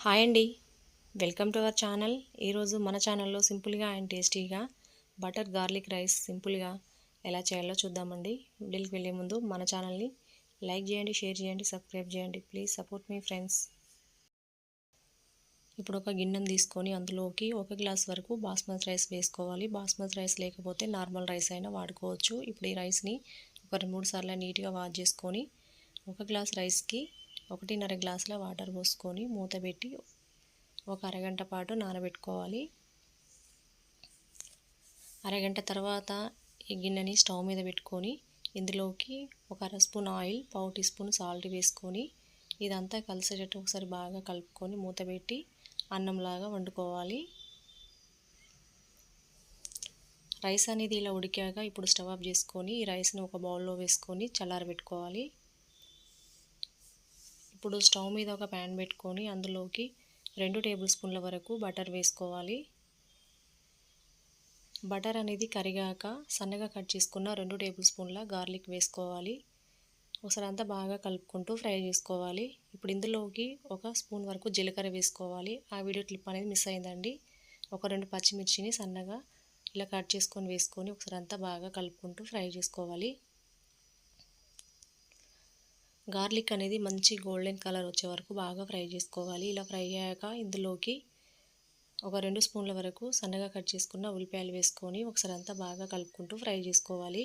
Hi అండి, welcome to our channel. ఈరోజు మన ఛానల్లో సింపుల్గా అండ్ టేస్టీగా బటర్ గార్లిక్ రైస్ సింపుల్గా ఎలా చేయాలో చూద్దామండి. వీడియోకి వెళ్ళే ముందు మన ఛానల్ని లైక్ చేయండి, షేర్ చేయండి, సబ్స్క్రైబ్ చేయండి. Please support me friends. ఇప్పుడు ఒక గిన్నెను తీసుకొని అందులోకి 1 గ్లాస్ వరకు బాస్మతి రైస్ వేసుకోవాలి. బాస్మతి రైస్ లేకపోతే నార్మల్ రైస్ అయినా వాడుకోవచ్చు. ఇప్పుడు ఈ రైస్ని ఒక 2-3 సార్లు నీట్గా వాష్ చేసుకొని 1 గ్లాస్ రైస్కి 1.5 గ్లాసుల వాటర్ పోసుకొని మూత పెట్టి ఒక అరగంట పాటు నానబెట్టుకోవాలి. అరగంట తర్వాత ఈ గిన్నెని స్టవ్ మీద పెట్టుకొని ఇందులోకి ఒక అర spoon oil, 1/2 teaspoon salt వేసుకొని ఇదంతా కలిసేటట్టు ఒకసారి బాగా కలుపుకొని మూత పెట్టి అన్నంలాగా వండుకోవాలి. రైస్ అనేది ఇలా ఉడికాక ఇప్పుడు స్టవ్ ఆఫ్ చేసుకొని ఈ రైస్ని ఒక బౌల్లో వేసుకొని చల్లారబెట్టుకోవాలి. ఇప్పుడు స్టవ్ మీద ఒక ప్యాన్ పెట్టుకొని అందులోకి 2 టేబుల్ స్పూన్ల వరకు బటర్ వేసుకోవాలి. బటర్ అనేది కరిగాక సన్నగా కట్ చేసుకున్న 2 టేబుల్ స్పూన్ల గార్లిక్ వేసుకోవాలి. ఒకసారి అంతా బాగా కలుపుకుంటూ ఫ్రై చేసుకోవాలి. ఇప్పుడు ఇందులోకి 1 స్పూన్ వరకు జీలకర్ర వేసుకోవాలి. ఆ వీడియో క్లిప్ అనేది మిస్ అయిందండి. ఒక 2 పచ్చిమిర్చిని సన్నగా ఇలా కట్ చేసుకొని వేసుకొని ఒకసారి అంతా బాగా కలుపుకుంటూ ఫ్రై చేసుకోవాలి. గార్లిక్ అనేది మంచి గోల్డెన్ కలర్ వచ్చే వరకు బాగా ఫ్రై చేసుకోవాలి. ఇలా ఫ్రై అయ్యాక ఇందులోకి ఒక 2 స్పూన్ల వరకు సన్నగా కట్ చేసుకున్న ఉల్లిపాయలు వేసుకొని ఒకసారి అంతా బాగా కలుపుకుంటూ ఫ్రై చేసుకోవాలి.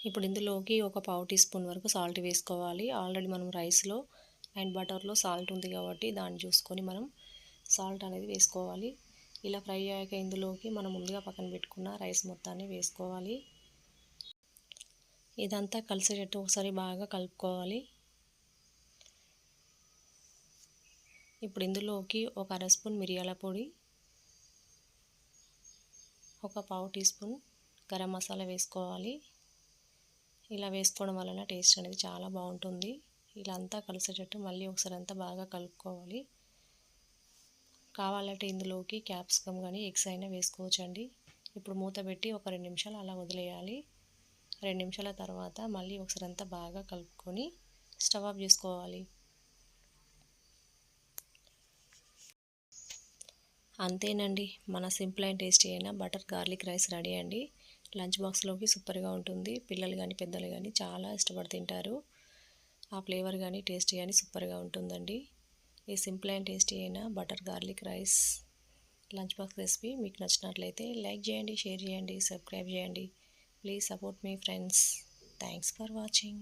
ఇప్పుడు ఇందులోకి ఒక 1/2 టీ స్పూన్ వరకు సాల్ట్ వేసుకోవాలి. ఆల్రెడీ మనం రైస్లో అండ్ బటర్లో సాల్ట్ ఉంది కాబట్టి దాన్ని చూసుకొని మనం సాల్ట్ అనేది వేసుకోవాలి. ఇలా ఫ్రై అయ్యాక ఇందులోకి మనం ముందుగా పక్కన పెట్టుకున్న రైస్ మొత్తాన్ని వేసుకోవాలి. ఇదంతా కలిసేటట్టు ఒకసారి బాగా కలుపుకోవాలి. ఇప్పుడు ఇందులోకి ఒక అర స్పూన్ మిరియాల పొడి, ఒక 1/2 టీ స్పూన్ గరం మసాలా వేసుకోవాలి. ఇలా వేసుకోవడం వలన టేస్ట్ అనేది చాలా బాగుంటుంది. ఇలా అంతా కలిసేటట్టు మళ్ళీ ఒకసారి అంతా బాగా కలుపుకోవాలి. కావాలంటే ఇందులోకి క్యాప్సికమ్ కానీ ఎగ్స్ అయినా వేసుకోవచ్చండి. ఇప్పుడు మూత పెట్టి ఒక 2 నిమిషాలు అలా వదిలేయాలి. 2 నిమిషాల తర్వాత మళ్ళీ ఒకసారి అంతా బాగా కలుపుకొని స్టవ్ ఆఫ్ చేసుకోవాలి. అంతేనండి, మన సింపుల్ అండ్ టేస్టీ అయిన బటర్ గార్లిక్ రైస్ రెడీ అండి. లంచ్ బాక్స్లోకి సూపర్గా ఉంటుంది. పిల్లలు కానీ పెద్దలు కానీ చాలా ఇష్టపడి తింటారు. ఆ ఫ్లేవర్ కానీ టేస్ట్ కానీ సూపర్గా ఉంటుందండి. ఈ సింపుల్ అండ్ టేస్టీ అయిన butter garlic rice lunch box recipe మీకు నచ్చినట్లయితే లైక్ చేయండి, షేర్ చేయండి, సబ్స్క్రైబ్ చేయండి. Please support me friends. Thanks for watching.